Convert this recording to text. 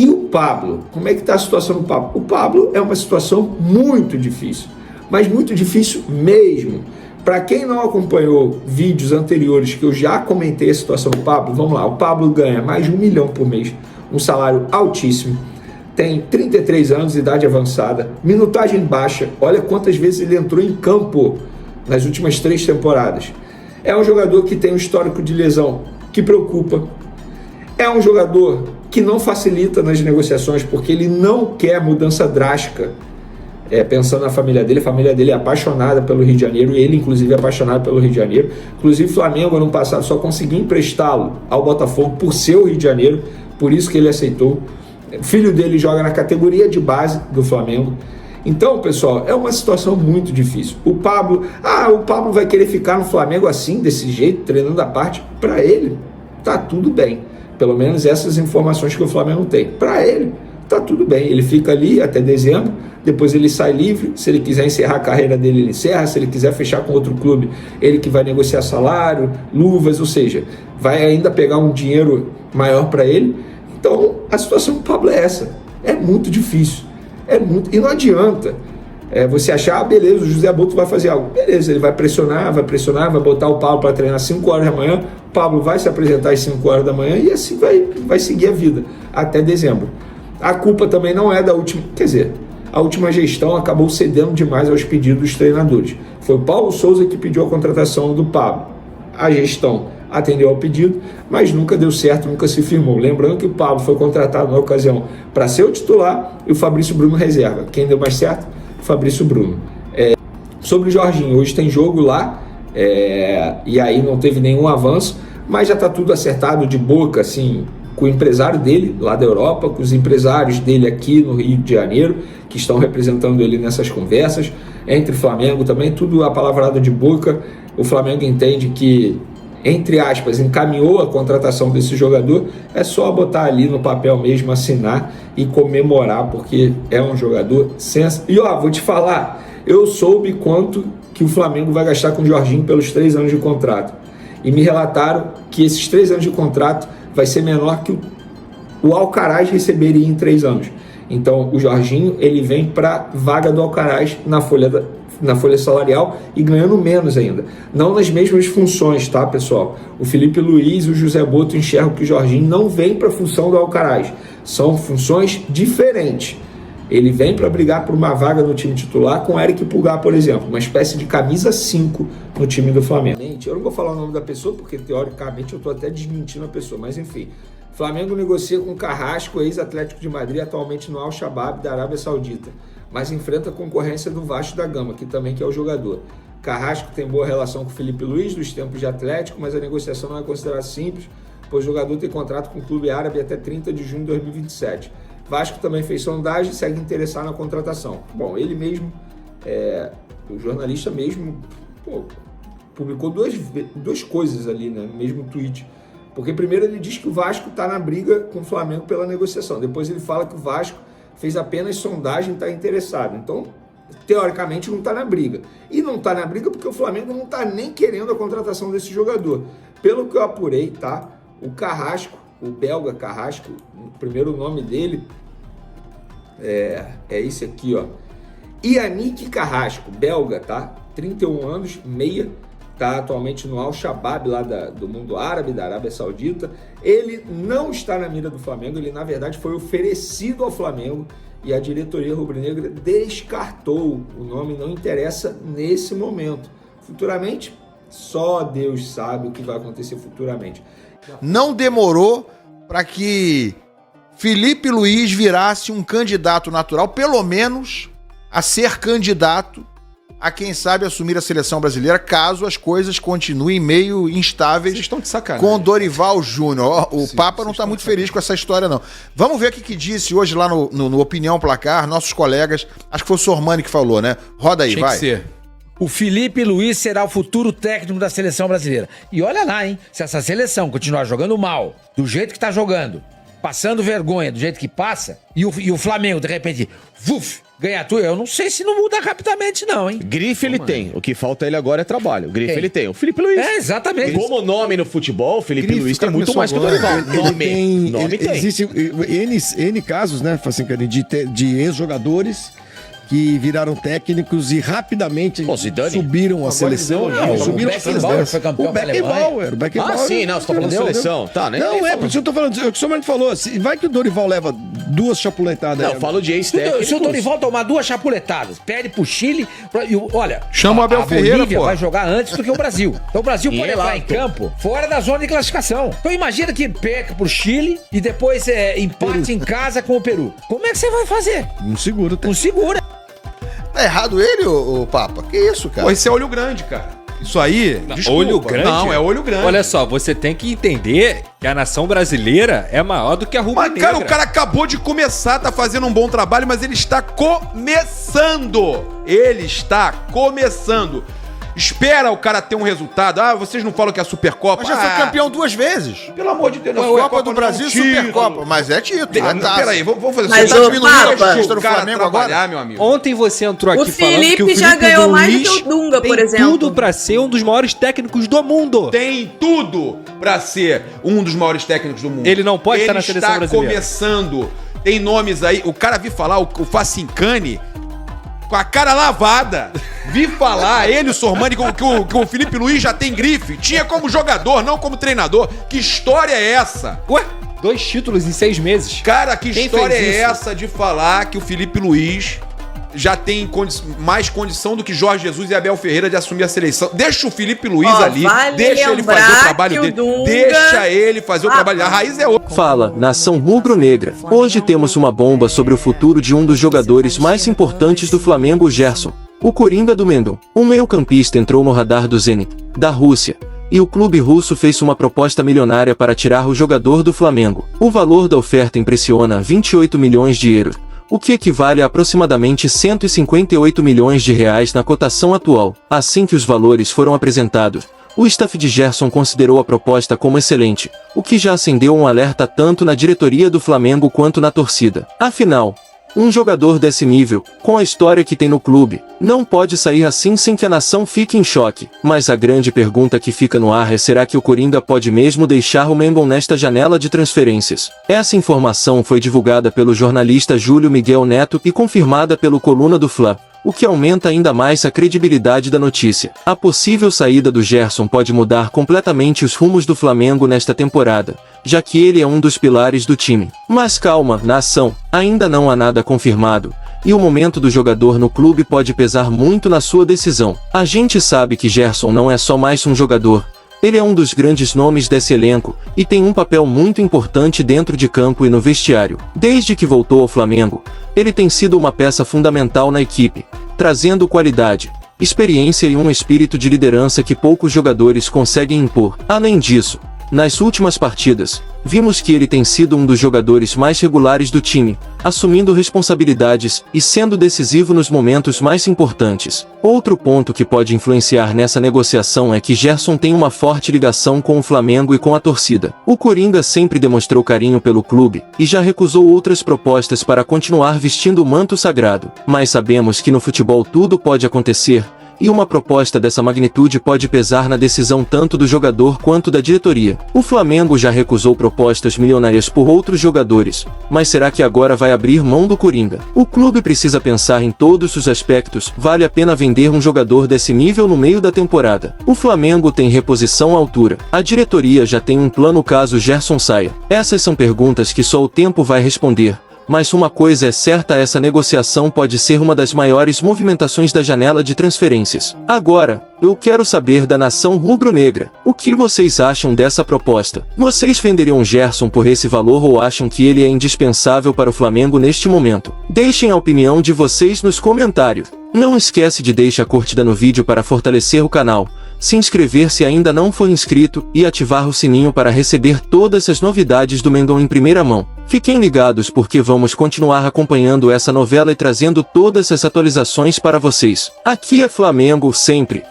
E o Pablo? Como é que está a situação do Pablo? O Pablo é uma situação muito difícil, mas muito difícil mesmo. Para quem não acompanhou vídeos anteriores que eu já comentei a situação do Pablo, vamos lá, o Pablo ganha mais de 1 milhão por mês, um salário altíssimo, tem 33 anos, idade avançada, minutagem baixa, olha quantas vezes ele entrou em campo nas últimas 3 temporadas. É um jogador que tem um histórico de lesão que preocupa, é um jogador que não facilita nas negociações porque ele não quer mudança drástica. Pensando na família dele é apaixonada pelo Rio de Janeiro, ele inclusive é apaixonado pelo Rio de Janeiro. Inclusive o Flamengo ano passado só conseguiu emprestá-lo ao Botafogo por ser o Rio de Janeiro, por isso que ele aceitou. O filho dele joga na categoria de base do Flamengo. Então, pessoal, é uma situação muito difícil. O Pablo vai querer ficar no Flamengo assim, desse jeito, treinando à parte. Para ele, tá tudo bem. Pelo menos essas informações que o Flamengo tem. Para ele, tá tudo bem. Ele fica ali até dezembro, depois ele sai livre. Se ele quiser encerrar a carreira dele, ele encerra. Se ele quiser fechar com outro clube, ele que vai negociar salário, luvas, ou seja, vai ainda pegar um dinheiro maior para ele. Então, a situação do Pablo é essa. É muito difícil. E não adianta você achar, beleza, o José Boto vai fazer algo. Beleza, ele vai pressionar, vai botar o Pablo para treinar às 5 horas da manhã, o Pablo vai se apresentar às 5 horas da manhã e assim vai seguir a vida até dezembro. A culpa também não é da última, quer dizer, a última gestão acabou cedendo demais aos pedidos dos treinadores. Foi o Paulo Souza que pediu a contratação do Pablo. A gestão atendeu ao pedido, mas nunca deu certo, nunca se firmou. Lembrando que o Pablo foi contratado na ocasião para ser o titular e o Fabrício Bruno reserva. Quem deu mais certo? O Fabrício Bruno. Sobre o Jorginho, hoje tem jogo lá, e aí não teve nenhum avanço, mas já está tudo acertado de boca, assim, com o empresário dele lá da Europa, com os empresários dele aqui no Rio de Janeiro, que estão representando ele nessas conversas, entre o Flamengo também, tudo apalavrado de boca. O Flamengo entende que, entre aspas, encaminhou a contratação desse jogador, é só botar ali no papel mesmo, assinar e comemorar, porque é um jogador sensacional. E vou te falar, eu soube quanto que o Flamengo vai gastar com o Jorginho pelos 3 anos de contrato, e me relataram que esses 3 anos de contrato vai ser menor que o Alcaraz receberia em 3 anos. Então o Jorginho, ele vem para vaga do Alcaraz na folha salarial e ganhando menos ainda. Não nas mesmas funções, tá, pessoal? O Felipe Luiz e o José Boto enxergam que o Jorginho não vem para a função do Alcaraz. São funções diferentes. Ele vem para brigar por uma vaga no time titular com o Eric Pulgar, por exemplo, uma espécie de camisa 5 no time do Flamengo. Eu não vou falar o nome da pessoa porque, teoricamente, eu estou até desmentindo a pessoa, mas enfim. Flamengo negocia com Carrasco, ex-Atlético de Madrid, atualmente no Al-Shabaab da Arábia Saudita, mas enfrenta a concorrência do Vasco da Gama, que também quer o jogador. Carrasco tem boa relação com o Felipe Luiz, dos tempos de Atlético, mas a negociação não é considerada simples, pois o jogador tem contrato com o clube árabe até 30 de junho de 2027. Vasco também fez sondagem e segue interessado na contratação. Bom, ele mesmo, o jornalista mesmo, publicou duas coisas ali, né, no mesmo tweet. Porque primeiro ele diz que o Vasco está na briga com o Flamengo pela negociação. Depois ele fala que o Vasco fez apenas sondagem e está interessado. Então, teoricamente, não está na briga. E não está na briga porque o Flamengo não está nem querendo a contratação desse jogador. Pelo que eu apurei, tá? O Carrasco, o belga Carrasco, o primeiro nome dele é esse aqui, ó. Yannick Carrasco, belga, tá? 31 anos, meia. Está atualmente no Al-Shabaab, lá do mundo árabe, da Arábia Saudita. Ele não está na mira do Flamengo, ele na verdade foi oferecido ao Flamengo e a diretoria rubro-negra descartou. O nome não interessa nesse momento. Futuramente, só Deus sabe o que vai acontecer futuramente. Não demorou para que Felipe Luiz virasse um candidato natural, pelo menos a ser candidato a quem sabe assumir a seleção brasileira, caso as coisas continuem meio instáveis. Vocês estão de sacanagem. Com Dorival Júnior. O Papa não está muito feliz com essa história, não. Vamos ver o que disse hoje lá no Opinião Placar, nossos colegas. Acho que foi o Sormani que falou, né? Roda aí, vai. Tinha que ser. O Felipe Luiz será o futuro técnico da seleção brasileira. E olha lá, hein? Se essa seleção continuar jogando mal, do jeito que tá jogando, passando vergonha do jeito que passa, e o Flamengo, de repente, ganhar tudo. Eu não sei se não muda rapidamente, não, hein? Grife ele tem. O que falta ele agora é trabalho. O grife Quem? ele tem. O Felipe Luiz. É, exatamente. Como nome no futebol, o Felipe Grife, Luiz tem cara, muito mais que o começou Dorival. agora. Nome tem. Existe N casos, né, assim, de ex-jogadores que viraram técnicos e rapidamente Pô, Zidane. subiram a seleção. Não, Subiram o a seleção. Beckenbauer foi campeão O com a Alemanha. Beckenbauer. O Beckenbauer. Ah, sim, não, você tá falando de Entendeu? seleção. Tá, né? Não, por isso eu tô falando. O que o senhor falou. Vai que o Dorival leva 2 chapuletadas. Não, eu falo de ex-técnicos. Se o Dorival tomar 2 chapuletadas, perde pro Chile, olha, Chama o Abel Ferreira, Bolívia pô. vai jogar antes do que o Brasil. Então o Brasil pode entrar em Relato. campo fora da zona de classificação. Então imagina que perca pro Chile e depois empate em casa com o Peru. Como é que você vai fazer? Não segura. Não segura. Tá errado ele, ô Papa? Que isso, cara? Pô, esse é olho grande, cara. Isso aí. Desculpa. Olho grande? Não, é olho grande. Olha só, você tem que entender que a nação brasileira é maior do que a Mas, rubro-negra. cara, o cara acabou de começar, tá fazendo um bom trabalho, mas ele está começando. Ele está começando. Espera o cara ter um resultado. Ah, vocês não falam que é a Supercopa. Mas já foi campeão 2 vezes. Pelo amor de Deus, Copa, a Supercopa do não é um Brasil e título. Supercopa. Mas é título, é taça. Peraí, vamos fazer Mas, Você tá ô, diminuindo Papa, a justiça do Flamengo Flamengo agora? trabalhar, meu amigo. Ontem você entrou aqui O falando que Felipe o Felipe já ganhou mais do Luiz que o Dunga, por tem exemplo. tudo pra ser um dos maiores técnicos do mundo. Tem tudo pra ser um dos maiores técnicos do mundo. Ele não pode estar na seleção brasileira. Ele está começando. Tem nomes aí. O cara vi falar, o Facincani, com a cara lavada. Vi falar, ele, o Sormani, que o Felipe Luiz já tem grife. Tinha como jogador, não como treinador. Que história é essa? Ué, 2 títulos em 6 meses. Cara, que Quem história fez é isso? essa de falar que o Felipe Luiz já tem mais condição do que Jorge Jesus e Abel Ferreira de assumir a seleção? Deixa o Felipe Luiz Ó, ali, vale deixa ele fazer o lembrar trabalho que o dele. Dunga- Deixa ele fazer o trabalho. A raiz é outra. Fala, nação rubro-negra. Hoje temos uma bomba sobre o futuro de um dos jogadores mais importantes do Flamengo, Gerson. O Coringa do Mendon. Um meio-campista entrou no radar do Zenit, da Rússia, e o clube russo fez uma proposta milionária para tirar o jogador do Flamengo. O valor da oferta impressiona 28 milhões de euros, o que equivale a aproximadamente 158 milhões de reais na cotação atual. Assim que os valores foram apresentados, o staff de Gerson considerou a proposta como excelente, o que já acendeu um alerta tanto na diretoria do Flamengo quanto na torcida. Afinal, um jogador desse nível, com a história que tem no clube, não pode sair assim sem que a nação fique em choque. Mas a grande pergunta que fica no ar é: será que o Coringa pode mesmo deixar o Mengão nesta janela de transferências? Essa informação foi divulgada pelo jornalista Júlio Miguel Neto e confirmada pelo Coluna do Fla, o que aumenta ainda mais a credibilidade da notícia. A possível saída do Gerson pode mudar completamente os rumos do Flamengo nesta temporada, já que ele é um dos pilares do time. Mas calma, nação, ainda não há nada confirmado, e o momento do jogador no clube pode pesar muito na sua decisão. A gente sabe que Gerson não é só mais um jogador, ele é um dos grandes nomes desse elenco, e tem um papel muito importante dentro de campo e no vestiário. Desde que voltou ao Flamengo, ele tem sido uma peça fundamental na equipe, trazendo qualidade, experiência e um espírito de liderança que poucos jogadores conseguem impor. Além disso, nas últimas partidas, vimos que ele tem sido um dos jogadores mais regulares do time, assumindo responsabilidades e sendo decisivo nos momentos mais importantes. Outro ponto que pode influenciar nessa negociação é que Gerson tem uma forte ligação com o Flamengo e com a torcida. O Coringa sempre demonstrou carinho pelo clube e já recusou outras propostas para continuar vestindo o manto sagrado. Mas sabemos que no futebol tudo pode acontecer, e uma proposta dessa magnitude pode pesar na decisão tanto do jogador quanto da diretoria. O Flamengo já recusou propostas milionárias por outros jogadores, mas será que agora vai abrir mão do Coringa? O clube precisa pensar em todos os aspectos. Vale a pena vender um jogador desse nível no meio da temporada? O Flamengo tem reposição à altura. A diretoria já tem um plano caso Gerson saia. Essas são perguntas que só o tempo vai responder. Mas uma coisa é certa: essa negociação pode ser uma das maiores movimentações da janela de transferências. Agora, eu quero saber da nação rubro-negra. O que vocês acham dessa proposta? Vocês venderiam Gerson por esse valor ou acham que ele é indispensável para o Flamengo neste momento? Deixem a opinião de vocês nos comentários. Não esquece de deixar a curtida no vídeo para fortalecer o canal, se inscrever se ainda não for inscrito e ativar o sininho para receber todas as novidades do Mengão em primeira mão. Fiquem ligados porque vamos continuar acompanhando essa novela e trazendo todas as atualizações para vocês. Aqui é Flamengo sempre.